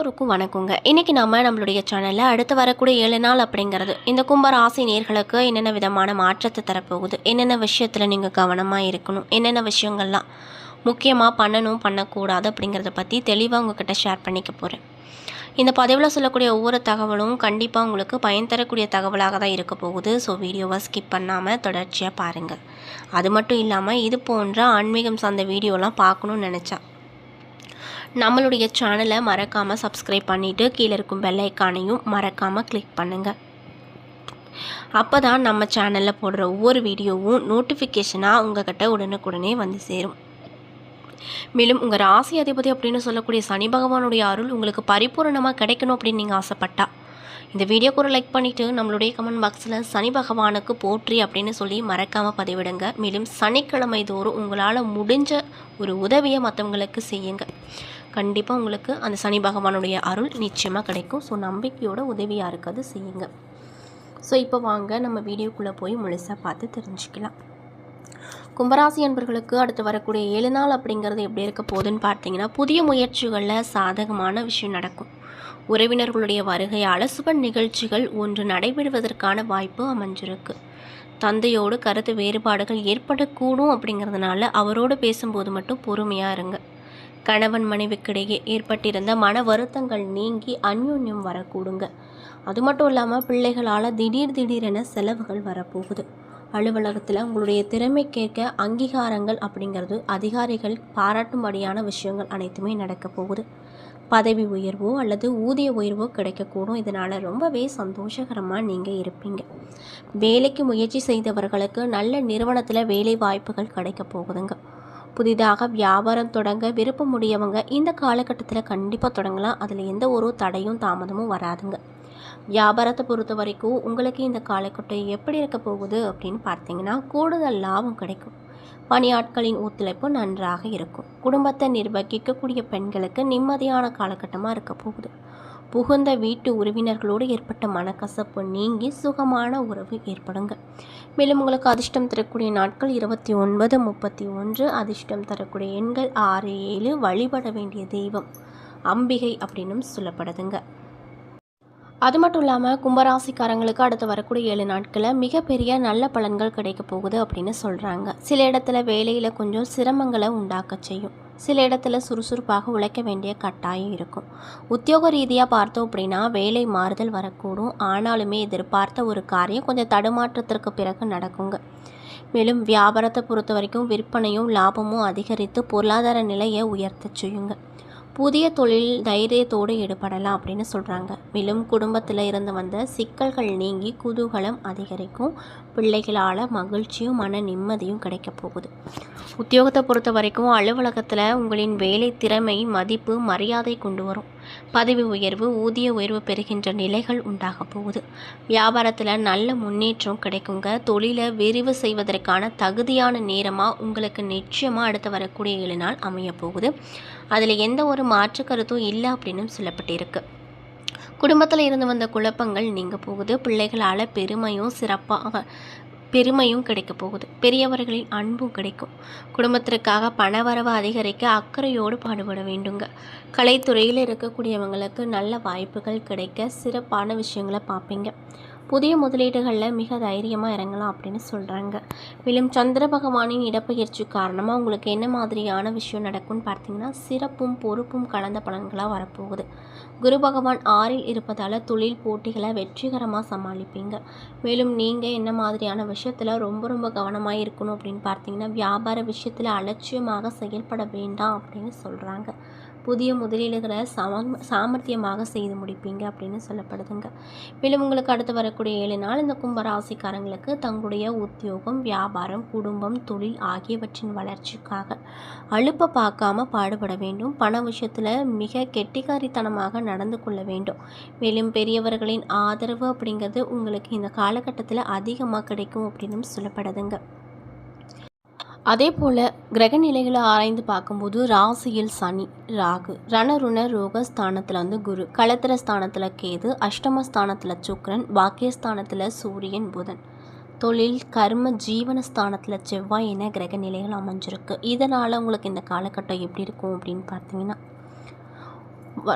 எல்லோருக்கும் வணக்கங்க. இன்றைக்கி நம்மளுடைய சேனலில் அடுத்து வரக்கூடிய 7 நாள் அப்படிங்கிறது இந்த கும்ப ராசி நேர்களுக்கு என்னென்ன விதமான மாற்றத்தை தரப்போகுது, என்னென்ன விஷயத்தில் நீங்கள் கவனமாக இருக்கணும், என்னென்ன விஷயங்கள்லாம் முக்கியமாக பண்ணணும் பண்ணக்கூடாது அப்படிங்கிறத பற்றி தெளிவாக உங்ககிட்ட ஷேர் பண்ணிக்க போகிறேன். இந்த பதிவில் சொல்லக்கூடிய ஒவ்வொரு தகவலும் கண்டிப்பாக உங்களுக்கு பயன் தரக்கூடிய தகவலாக தான் இருக்க போகுது. ஸோ வீடியோவை ஸ்கிப் பண்ணாமல் தொடர்ச்சியாக பாருங்கள். அது மட்டும் இல்லாமல் இது போன்ற ஆன்மீகம் சார்ந்த வீடியோலாம் பார்க்கணுன்னு நினச்சா நம்மளுடைய சேனலை மறக்காமல் சப்ஸ்கிரைப் பண்ணிவிட்டு கீழே இருக்கும் பெல் ஐக்கானையும் மறக்காமல் கிளிக் பண்ணுங்கள். அப்போ தான் நம்ம சேனலில் போடுற ஒவ்வொரு வீடியோவும் நோட்டிஃபிகேஷனாக உங்கள்கிட்ட உடனுக்குடனே வந்து சேரும். மேலும் உங்கள் ராசி அதிபதி அப்படின்னு சொல்லக்கூடிய சனி பகவானுடைய அருள் உங்களுக்கு பரிபூரணமாக கிடைக்கணும் அப்படின்னு நீங்கள் ஆசைப்பட்டா இந்த வீடியோக்கு ஒரு லைக் பண்ணிவிட்டு நம்மளுடைய கமெண்ட் பாக்ஸில் சனி பகவானுக்கு போற்றி அப்படின்னு சொல்லி மறக்காமல் பதிவிடுங்க. மேலும் சனிக்கிழமை தோறும் உங்களால் முடிஞ்ச ஒரு உதவியை மற்றவங்களுக்கு செய்யுங்க. கண்டிப்பாக உங்களுக்கு அந்த சனி பகவானுடைய அருள் நிச்சயமாக கிடைக்கும். ஸோ நம்பிக்கையோட உதவியாக இருக்கிறது செய்யுங்க. ஸோ இப்போ வாங்க நம்ம வீடியோக்குள்ளே போய் முழுசாக பார்த்து தெரிஞ்சுக்கலாம். கும்பராசி அன்பர்களுக்கு அடுத்து வரக்கூடிய 7 நாள் அப்படிங்கிறது எப்படி இருக்க போகுதுன்னு பார்த்தீங்கன்னா, புதிய முயற்சிகளில் சாதகமான விஷயம் நடக்கும். உறவினர்களுடைய வருகையால் சுப நிகழ்ச்சிகள் ஒன்று நடைபெறுவதற்கான வாய்ப்பு அமைஞ்சிருக்கு. தந்தையோடு கருத்து வேறுபாடுகள் ஏற்படக்கூடும் அப்படிங்கிறதுனால அவரோடு பேசும்போது மட்டும் பொறுமையாக இருங்க. கணவன் மனைவிக்கிடையே ஏற்பட்டிருந்த மன வருத்தங்கள் நீங்கி அந்யோன்யம் வரக்கூடுங்க. அது மட்டும் இல்லாமல் பிள்ளைகளால் திடீரென செலவுகள் வரப்போகுது. அலுவலகத்தில் உங்களுடைய திறமைக்கேற்க அங்கீகாரங்கள் அப்படிங்கிறது அதிகாரிகள் பாராட்டும்படியான விஷயங்கள் அனைத்துமே நடக்க போகுது. பதவி உயர்வோ அல்லது ஊதிய உயர்வோ கிடைக்கக்கூடும். இதனால் ரொம்பவே சந்தோஷகரமாக நீங்கள் இருப்பீங்க. வேலைக்கு முயற்சி செய்தவர்களுக்கு நல்ல நிறுவனத்தில் வேலை வாய்ப்புகள் கிடைக்க போகுதுங்க. புதிதாக வியாபாரம் தொடங்க விருப்பமுடையவங்க இந்த காலகட்டத்தில் கண்டிப்பாக தொடங்கலாம். அதில் எந்த ஒரு தடையும் தாமதமும் வராதுங்க. வியாபாரத்தை பொறுத்த வரைக்கும் உங்களுக்கு இந்த காலகட்டம் எப்படி இருக்க போகுது அப்படின்னு பார்த்தீங்கன்னா, கூடுதல் லாபம் கிடைக்கும். பணியாட்களின் ஒத்துழைப்பு நன்றாக இருக்கும். குடும்பத்தை நிர்வகிக்கக்கூடிய பெண்களுக்கு நிம்மதியான காலகட்டமாக இருக்க போகுது. புகுந்த வீட்டு உறவினர்களோடு ஏற்பட்ட மனக்கசப்பு நீங்கி சுகமான உறவு ஏற்படுங்க. மேலும் உங்களுக்கு அதிர்ஷ்டம் தரக்கூடிய நாட்கள் 29, 31. அதிர்ஷ்டம் தரக்கூடிய எண்கள் 6, 7. வழிபட வேண்டிய தெய்வம் அம்பிகை அப்படின்னும் சொல்லப்படுதுங்க. அது மட்டும் இல்லாமல் கும்பராசிக்காரங்களுக்கு அடுத்து வரக்கூடிய 7 நாட்களில் மிகப்பெரிய நல்ல பலன்கள் கிடைக்க போகுது அப்படின்னு சொல்கிறாங்க. சில இடத்துல வேலையில் கொஞ்சம் சிரமங்களை உண்டாக்க செய்யும். சில இடத்துல சுறுசுறுப்பாக உழைக்க வேண்டிய கட்டாயம் இருக்கும். உத்தியோக ரீதியாக பார்த்தோம் அப்படின்னா வேலை மாறுதல் வரக்கூடும். ஆனாலுமே எதிர்பார்த்த ஒரு காரியம் கொஞ்சம் தடுமாற்றத்திற்கு பிறகு நடக்குங்க. மேலும் வியாபாரத்தை பொறுத்த வரைக்கும் விற்பனையும் லாபமும் அதிகரித்து பொருளாதார நிலையை உயர்த்த செய்யுங்க. புதிய தொழில் தைரியத்தோடு ஈடுபடலாம் அப்படின்னு சொல்கிறாங்க. மேலும் குடும்பத்தில் இருந்து வந்த சிக்கல்கள் நீங்கி குதூகலம் அதிகரிக்கும். பிள்ளைகளால் மகிழ்ச்சியும் மன நிம்மதியும் கிடைக்க போகுது. உத்தியோகத்தை பொறுத்த வரைக்கும் அலுவலகத்தில் உங்களின் வேலை திறமை மதிப்பு மரியாதை கொண்டு வரும். பதவி உயர்வு ஊதிய உயர்வு பெறுகின்ற நிலைகள் உண்டாக போகுது. வியாபாரத்தில் நல்ல முன்னேற்றம் கிடைக்குங்க. தொழிலை விரிவு செய்வதற்கான தகுதியான நேரமாக உங்களுக்கு நிச்சயமாக அடுத்து வரக்கூடிய 7 நாள் அமைய போகுது. அதில் எந்த ஒரு மாற்று கருத்தும் இல்லை அப்படின்னு சொல்லப்பட்டிருக்கு. குடும்பத்தில் இருந்து வந்த குழப்பங்கள் நீங்க போகுது. பிள்ளைகளால் பெருமையும் கிடைக்க போகுது. பெரியவர்களின் அன்பும் கிடைக்கும். குடும்பத்திற்காக பணவரவு அதிகரிக்க அக்கறையோடு பாடுபட வேண்டுங்க. கலைத்துறையில் இருக்கக்கூடியவங்களுக்கு நல்ல வாய்ப்புகள் கிடைக்க சிறப்பான விஷயங்களை பார்ப்பீங்க. புதிய முதலீடுகளில் மிக தைரியமாக இறங்கலாம் அப்படின்னு சொல்கிறாங்க. மேலும் சந்திர பகவானின் இடப்பெயர்ச்சி காரணமாக உங்களுக்கு என்ன மாதிரியான விஷயம் நடக்கும்னு பார்த்தீங்கன்னா, சிறப்பும் பொறுப்பும் கலந்த பலன்களாக வரப்போகுது. குரு பகவான் 6ல் இருப்பதால் தொழில் போட்டிகளை வெற்றிகரமாக சமாளிப்பீங்க. மேலும் நீங்கள் என்ன மாதிரியான விஷயத்தில் ரொம்ப கவனமாக இருக்கணும் அப்படின்னு பார்த்தீங்கன்னா, வியாபார விஷயத்தில் அலட்சியமாக செயல்பட வேண்டாம் அப்படின்னு சொல்கிறாங்க. புதிய முதலீடுகளை சாமர்த்தியமாக செய்து முடிப்பீங்க அப்படின்னு சொல்லப்படுதுங்க. மேலும் உங்களுக்கு அடுத்து வரக்கூடிய 7 நாள் இந்த கும்பராசிக்காரங்களுக்கு தங்களுடைய உத்தியோகம் வியாபாரம் குடும்பம் தொழில் ஆகியவற்றின் வளர்ச்சிக்காக அலுப்பை பார்க்காம பாடுபட வேண்டும். பண விஷயத்தில் மிக கெட்டிக்காரித்தனமாக நடந்து கொள்ள வேண்டும். மேலும் பெரியவர்களின் ஆதரவு அப்படிங்கிறது உங்களுக்கு இந்த காலகட்டத்தில் அதிகமாக கிடைக்கும் அப்படின்னு சொல்லப்படுதுங்க. அதே போல் கிரக நிலைகளை ஆராய்ந்து பார்க்கும்போது ராசியில் சனி ராகு ரணருண ரோக ஸ்தானத்தில் குரு களத்திர ஸ்தானத்தில் கேது அஷ்டமஸ்தானத்தில் சுக்கிரன் பாக்கியஸ்தானத்தில் சூரியன் புதன் தொழில் கர்ம ஜீவன ஸ்தானத்தில் செவ்வாய் என கிரக நிலைகள் அமைஞ்சிருக்கு. இதனால் உங்களுக்கு இந்த காலகட்டம் எப்படி இருக்கும் அப்படின்னு பார்த்தீங்கன்னா,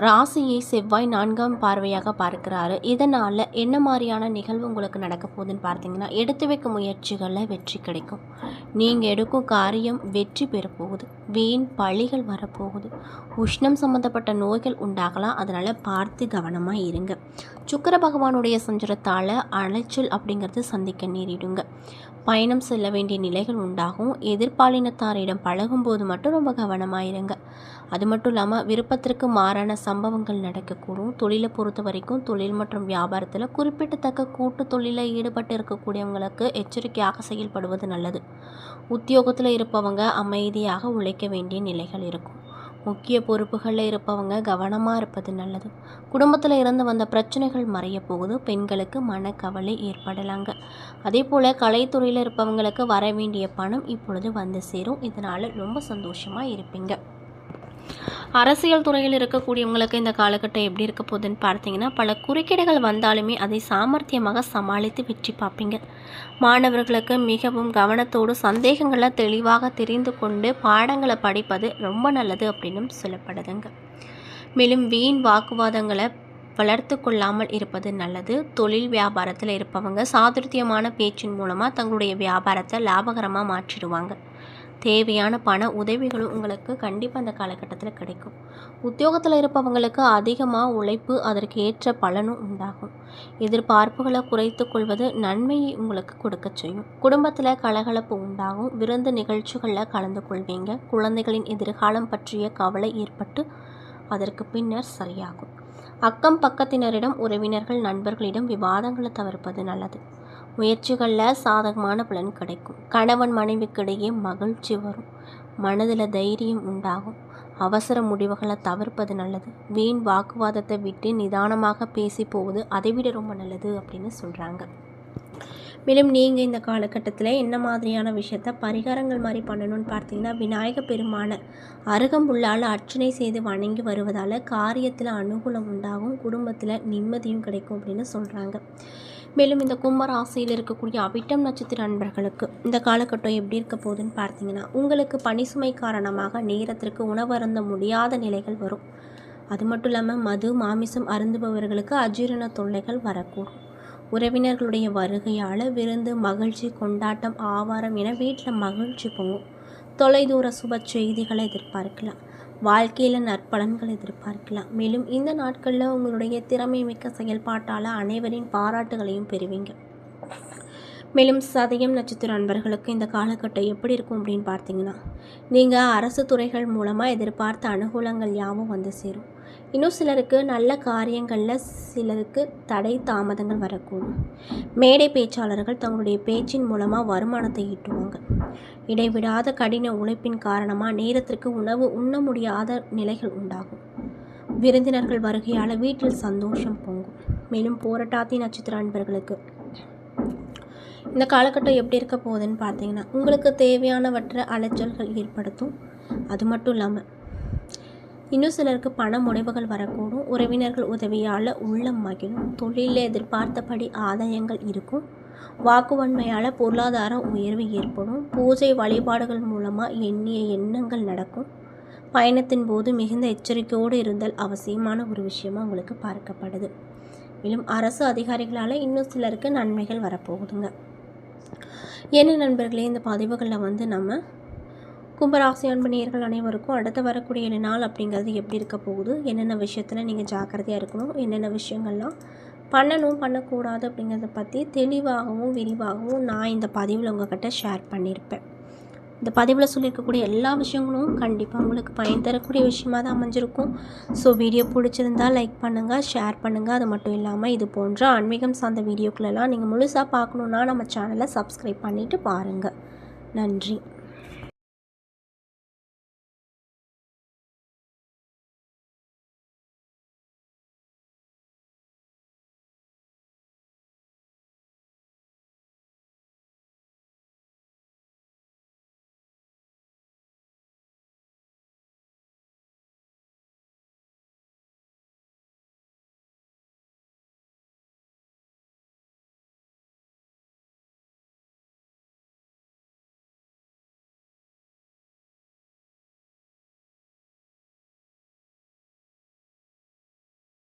ராசியை செவ்வாய் 4ஆம் பார்வையாக பார்க்கிறாரு. இதனால் என்ன மாதிரியான நிகழ்வு உங்களுக்கு நடக்க போகுதுன்னு பார்த்தீங்கன்னா, எடுத்து வைக்கும் முயற்சிகளில் வெற்றி கிடைக்கும். நீங்கள் எடுக்கும் காரியம் வெற்றி பெறப்போகுது. வீண் பழிகள் வரப்போகுது. உஷ்ணம் சம்மந்தப்பட்ட நோய்கள் உண்டாகலாம். அதனால் பார்த்து கவனமாக இருங்க. சுக்கிர பகவானுடைய சஞ்சரத்தால் அலைச்சல் அப்படிங்கிறது சந்திக்க நேரிடுங்க. பயணம் செல்ல வேண்டிய நிலைகள் உண்டாகும். எதிர்பாலினத்தாரிடம் பழகும்போது மட்டும் ரொம்ப கவனமாக இருங்க. அது மட்டும் இல்லாமல் விருப்பத்திற்கு மாறான சம்பவங்கள் நடக்கக்கூடும். தொழிலை பொறுத்த வரைக்கும் தொழில் மற்றும் வியாபாரத்தில் குறிப்பிடத்தக்க கூட்டு தொழிலில் ஈடுபட்டு இருக்கக்கூடியவங்களுக்கு எச்சரிக்கையாக செயல்படுவது நல்லது. உத்தியோகத்தில் இருப்பவங்க அமைதியாக உழைக்க வேண்டிய நிலைகள் இருக்கும். முக்கிய பொறுப்புகளில் இருப்பவங்க கவனமாக இருப்பது நல்லது. குடும்பத்தில் இருந்து வந்த பிரச்சனைகள் மறைய போகுது. பெண்களுக்கு மனக்கவலை ஏற்படலாங்க. அதே போல் கலைத்துறையில் இருப்பவங்களுக்கு வர வேண்டிய பணம் இப்பொழுது வந்து சேரும். இதனால் ரொம்ப சந்தோஷமாக இருப்பீங்க. அரசியல் துறையில் இருக்கக்கூடியவங்களுக்கு இந்த காலகட்டம் எப்படி இருக்க போகுதுன்னு பார்த்தீங்கன்னா, பல குறுக்கீடுகள் வந்தாலுமே அதை சாமர்த்தியமாக சமாளித்து வெற்றி பார்ப்பீங்க. மாணவர்களுக்கு மிகவும் கவனத்தோடு சந்தேகங்களை தெளிவாக தெரிந்து கொண்டு பாடங்களை படிப்பது ரொம்ப நல்லது அப்படின்னு சொல்லப்படுதுங்க. மேலும் வீண் வாக்குவாதங்களை வளர்த்து கொள்ளாமல் இருப்பது நல்லது. தொழில் வியாபாரத்தில் இருப்பவங்க சாதுர்த்தியமான பேச்சின் மூலமாக தங்களுடைய வியாபாரத்தை லாபகரமாக மாற்றிடுவாங்க. தேவையான பண உதவிகளும் உங்களுக்கு கண்டிப்பாக அந்த காலகட்டத்தில் கிடைக்கும். உத்தியோகத்தில் இருப்பவங்களுக்கு அதிகமாக உழைப்பு, அதற்கு ஏற்ற பலனும் உண்டாகும். எதிர்பார்ப்புகளை குறைத்து கொள்வது நன்மையை உங்களுக்கு கொடுக்க செய்யும். குடும்பத்தில் கலகலப்பு உண்டாகும். விருந்து நிகழ்ச்சிகளில் கலந்து கொள்வீங்க. குழந்தைகளின் எதிர்காலம் பற்றிய கவலை ஏற்பட்டு அதற்கு பின்னர் சரியாகும். அக்கம் பக்கத்தினரிடம், உறவினர்கள், நண்பர்களிடம் விவாதங்களை தவிர்ப்பது நல்லது. முயற்சிகளில் சாதகமான பலன் கிடைக்கும். கணவன் மனைவிக்கிடையே மகிழ்ச்சி வரும். மனதில் தைரியம் உண்டாகும். அவசர முடிவுகளை தவிர்ப்பது நல்லது. வீண் வாக்குவாதத்தை விட்டு நிதானமாக பேசி போவது அதைவிட ரொம்ப நல்லது அப்படின்னு சொல்கிறாங்க. மேலும் நீங்கள் இந்த காலகட்டத்தில் என்ன மாதிரியான விஷயத்த பரிகாரங்கள் மாதிரி பண்ணணும்னு பார்த்தீங்கன்னா, விநாயக பெருமான அருகம்புல்லால் அர்ச்சனை செய்து வணங்கி வருவதால் காரியத்தில் அனுகூலம் உண்டாகும். குடும்பத்தில் நிம்மதியும் கிடைக்கும் அப்படின்னு சொல்கிறாங்க. மேலும் இந்த கும்பராசியில் இருக்கக்கூடிய அவிட்டம் நட்சத்திர நண்பர்களுக்கு இந்த காலகட்டம் எப்படி இருக்க போகுதுன்னு பார்த்தீங்கன்னா, உங்களுக்கு பணிசுமை காரணமாக நேரத்திற்கு உணவு அருந்த முடியாத நிலைகள் வரும். அது மட்டும் இல்லாமல் மது மாமிசம் அருந்துபவர்களுக்கு அஜீரண தொல்லைகள் வரக்கூடும். உறவினர்களுடைய வருகையால் விருந்து, மகிழ்ச்சி, கொண்டாட்டம், ஆவாரம் என வீட்டில் மகிழ்ச்சி பொங்கும். தொலைதூர சுப செய்திகளை எதிர்பார்க்கலாம். வாழ்க்கையில் நற்பலன்கள் எதிர்பார்க்கலாம். மேலும் இந்த நாட்களில் உங்களுடைய திறமை மிக்க செயல்பாட்டால் அனைவரின் பாராட்டுகளையும் பெறுவீங்க. மேலும் சதயம் நட்சத்திர நண்பர்களுக்கு இந்த காலகட்டம் எப்படி இருக்கும் அப்படின்னு பார்த்தீங்கன்னா, நீங்கள் அரசு துறைகள் மூலமாக எதிர்பார்த்த அனுகூலங்கள் யாவும் வந்து சேரும். இன்னும் சிலருக்கு நல்ல காரியங்களில் சிலருக்கு தடை தாமதங்கள் வரக்கூடும். மேடை பேச்சாளர்கள் தங்களுடைய பேச்சின் மூலமாக வருமானத்தை ஈட்டுவாங்க. இடைவிடாத கடின உழைப்பின் காரணமாக நேரத்திற்கு உணவு உண்ண முடியாத நிலைகள் உண்டாகும். விருந்தினர்கள் வருகையால் வீட்டில் சந்தோஷம் பொங்கும். மேலும் போராட்டாத்தி நட்சத்திர நண்பர்களுக்கு இந்த காலகட்டம் எப்படி இருக்க போகுதுன்னு பார்த்தீங்கன்னா, உங்களுக்கு தேவையானவற்றை அலைச்சல்கள் ஏற்படுத்தும். அது மட்டும் இல்லாமல் இன்னும் சிலருக்கு பண முனைவுகள் வரக்கூடும். உறவினர்கள் உதவியால் உள்ளம் மகிழும். தொழிலில் எதிர்பார்த்தபடி ஆதாயங்கள் இருக்கும். வாக்குவன்மையால் பொருளாதார உயர்வு ஏற்படும். பூஜை வழிபாடுகள் மூலமாக எண்ணிய எண்ணங்கள் நடக்கும். பயணத்தின் போது மிகுந்த எச்சரிக்கையோடு இருந்தல் அவசியமான ஒரு விஷயமாக உங்களுக்கு பார்க்கப்படுது. மேலும் அரசு அதிகாரிகளால் இன்னும் சிலருக்கு நன்மைகள் வரப்போகுதுங்க. என்ன நண்பர்களே, இந்த பதிவுகளில் நம்ம கும்பராசி அன்பு நேயர்கள் அனைவருக்கும் அடுத்து வரக்கூடிய 7 நாள் அப்படிங்கிறது எப்படி இருக்க போகுது, என்னென்ன விஷயத்தில் நீங்கள் ஜாக்கிரதையாக இருக்கணும், என்னென்ன விஷயங்கள்லாம் பண்ணணும் பண்ணக்கூடாது அப்படிங்கிறத பற்றி தெளிவாகவும் விரிவாகவும் நான் இந்த பதிவில் உங்கள்கிட்ட ஷேர் பண்ணியிருப்பேன். இந்த பதிவில் சொல்லியிருக்கக்கூடிய எல்லா விஷயங்களும் கண்டிப்பாக உங்களுக்கு பயன் தரக்கூடிய விஷயமாக தான் அமைஞ்சிருக்கும். ஸோ வீடியோ பிடிச்சிருந்தால் லைக் பண்ணுங்கள், ஷேர் பண்ணுங்கள். அது மட்டும் இல்லாமல் இது போன்ற ஆன்மீகம் சார்ந்த வீடியோக்களெல்லாம் நீங்கள் முழுசாக பார்க்கணுன்னா நம்ம சேனலை சப்ஸ்கிரைப் பண்ணிவிட்டு பாருங்கள். நன்றி.